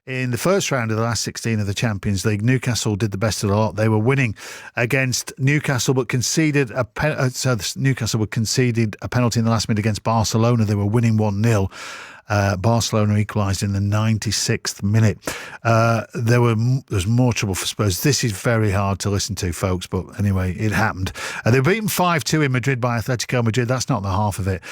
In the first round of the last 16 of the Champions League, Newcastle did the best of the lot. They were winning against Newcastle, but conceded Newcastle were conceded a penalty in the last minute against Barcelona. They were winning 1-0. Barcelona equalised in the 96th minute. There's more trouble for Spurs. This is very hard to listen to, folks, but anyway, it happened. They were beaten 5-2 in Madrid by Atletico Madrid. That's not the half of it.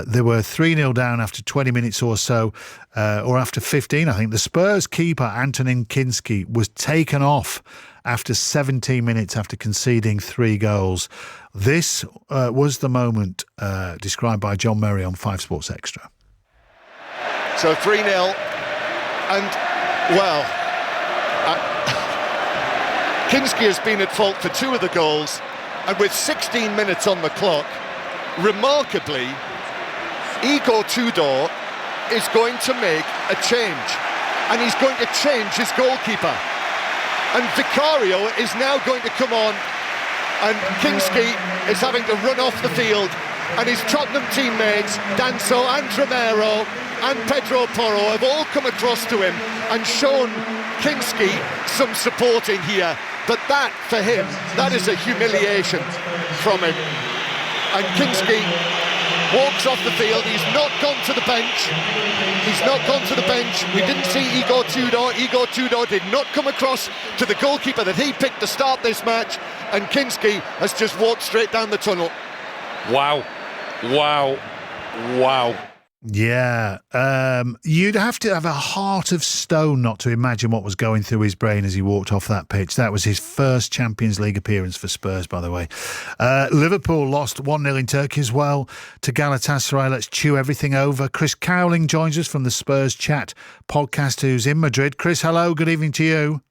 They were 3-0 down after 20 minutes or so, or after 15, I think. The Spurs keeper, Antonin Kinski, was taken off after 17 minutes after conceding 3 goals. This was the moment described by John Murray on 5 Sports Extra. So 3-0, and Kinski has been at fault for 2 of the goals, and with 16 minutes on the clock, remarkably, Igor Tudor is going to make a change, and he's going to change his goalkeeper, and Vicario is now going to come on, and Kinski is having to run off the field, and his Tottenham teammates, Danso and Romero and Pedro Porro, have all come across to him and shown Kinski some support in here. But that, for him, that is a humiliation from him. And Kinski walks off the field. He's not gone to the bench. We didn't see Igor Tudor. Igor Tudor did not come across to the goalkeeper that he picked to start this match. And Kinski has just walked straight down the tunnel. Wow. Yeah, you'd have to have a heart of stone not to imagine what was going through his brain as he walked off that pitch. That was his first Champions League appearance for Spurs, by the way. Liverpool lost 1-0 in Turkey as well to Galatasaray. Let's chew everything over. Chris Cowlin joins us from the Spurs Chat Podcast, who's in Madrid. Chris, hello, good evening to you.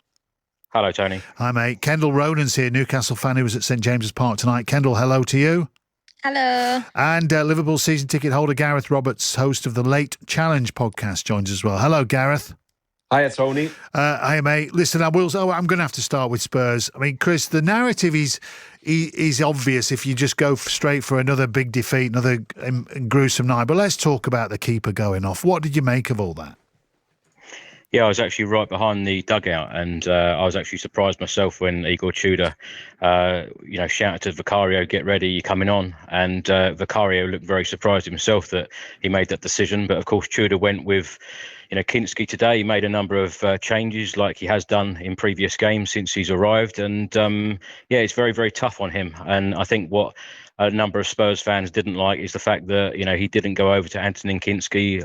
Hello, Tony. Hi, mate. Kendall Ronan's here, Newcastle fan who was at St James's Park tonight. Kendall, hello to you. Hello. And Liverpool season ticket holder Gareth Roberts, host of the Late Challenge podcast, joins us as well. Hello, Gareth. Hiya, Tony. Hiya, mate. Listen, I'm going to have to start with Spurs. I mean, Chris, the narrative is obvious if you just go straight for another big defeat, another gruesome night. But let's talk about the keeper going off. What did you make of all that? Yeah, I was actually right behind the dugout, and I was actually surprised myself when Igor Tudor, shouted to Vicario, "Get ready, you're coming on." And Vicario looked very surprised himself that he made that decision. But of course, Tudor went with, Kinski today. He made a number of changes, like he has done in previous games since he's arrived. And it's very, very tough on him. And I think what a number of Spurs fans didn't like is the fact that he didn't go over to Antonin Kinski,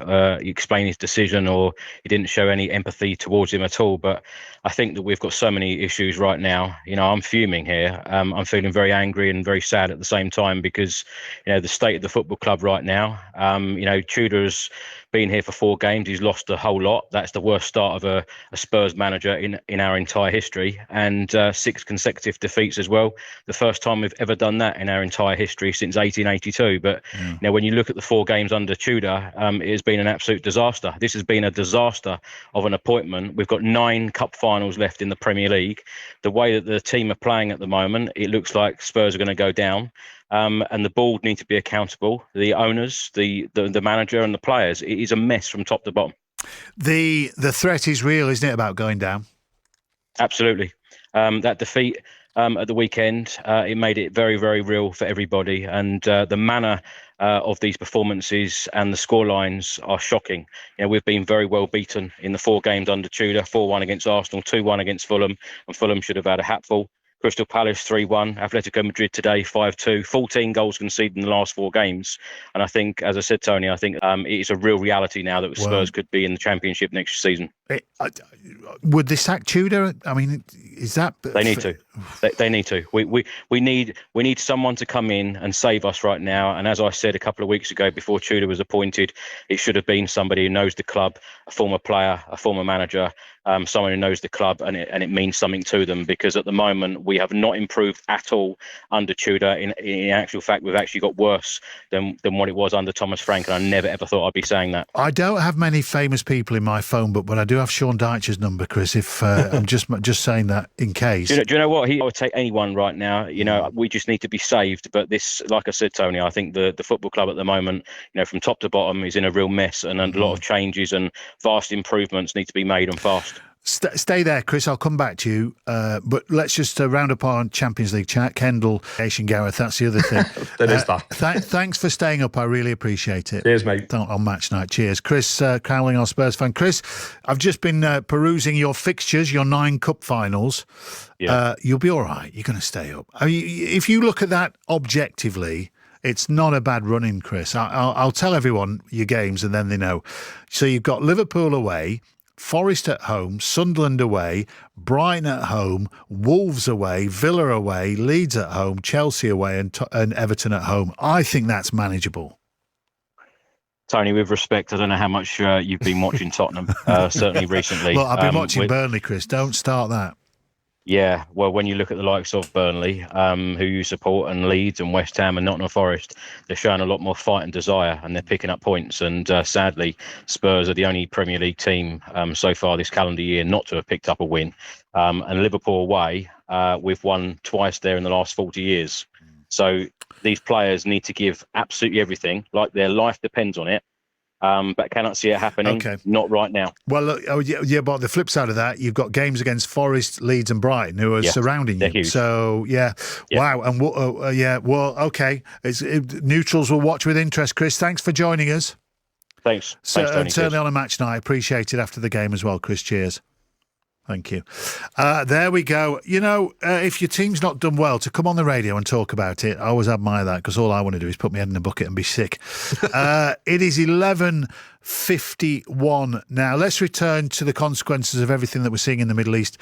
explain his decision, or he didn't show any empathy towards him at all. But I think that we've got so many issues right now. I'm fuming here. I'm feeling very angry and very sad at the same time because the state of the football club right now. Tudor's been here for 4 games. He's lost a whole lot. That's the worst start of a Spurs manager in our entire history, and 6 consecutive defeats as well. The first time we've ever done that in our entire history since 1882. But when you look at the 4 games under Tudor, it has been an absolute disaster. This has been a disaster of an appointment. We've got 9 cup finals left in the Premier League. The way that the team are playing at the moment, it looks like Spurs are going to go down. And the board need to be accountable. The owners, the manager, and the players. It is a mess from top to bottom. The threat is real, isn't it, about going down? Absolutely. That defeat at the weekend, it made it very, very real for everybody. And the manner of these performances and the scorelines are shocking. We've been very well beaten in the 4 games under Tudor: 4-1 against Arsenal, 2-1 against Fulham, and Fulham should have had a hatful. Crystal Palace 3-1, Atletico Madrid today 5-2, 14 goals conceded in the last 4 games. And I think, as I said, Tony, it is a real reality now that Spurs could be in the Championship next season. Would they sack Tudor? I mean, is that... They need to. They need to. We need someone to come in and save us right now. And as I said a couple of weeks ago, before Tudor was appointed, it should have been somebody who knows the club, a former player, a former manager, someone who knows the club, and it means something to them. Because at the moment, we have not improved at all under Tudor. In actual fact, we've actually got worse than what it was under Thomas Frank. And I never, ever thought I'd be saying that. I don't have many famous people in my phone book, but I do have Sean Dyche's number, Chris. If I'm just saying that in case. Do you know what? I would take anyone right now. We just need to be saved. But this, like I said, Tony, I think the football club at the moment, from top to bottom, is in a real mess, and a lot of changes and vast improvements need to be made and fast. Stay there, Chris. I'll come back to you. But let's just round up our Champions League chat. Kendall, Asian Gareth, that's the other thing. That is that. Thanks for staying up. I really appreciate it. Cheers, mate. On match night. Cheers. Chris Cowlin, our Spurs fan. Chris, I've just been perusing your fixtures, your 9 cup finals. Yeah. You'll be all right. You're going to stay up. I mean, if you look at that objectively, it's not a bad run-in, Chris. I'll tell everyone your games and then they know. So you've got Liverpool away, Forest at home, Sunderland away, Brighton at home, Wolves away, Villa away, Leeds at home, Chelsea away and Everton at home. I think that's manageable. Tony, with respect, I don't know how much you've been watching Tottenham, certainly recently. Well, I've been watching Burnley, Chris. Don't start that. Yeah, well, when you look at the likes of Burnley, who you support, and Leeds and West Ham and Nottingham Forest, they're showing a lot more fight and desire, and they're picking up points. And sadly, Spurs are the only Premier League team so far this calendar year not to have picked up a win. And Liverpool away, we've won twice there in the last 40 years. So these players need to give absolutely everything, like their life depends on it. But cannot see it happening. Okay. Not right now. Well, look, but the flip side of that, you've got games against Forest, Leeds, and Brighton who are surrounding you. Huge. So wow, and well, okay. Neutrals will watch with interest. Chris, thanks for joining us. Thanks. So, Thanks, Tony. Certainly on a match night. Appreciate it after the game as well, Chris. Cheers. Thank you. There we go. If your team's not done well, to come on the radio and talk about it, I always admire that, because all I want to do is put my head in a bucket and be sick. It is 11:51 now. Let's return to the consequences of everything that we're seeing in the Middle East.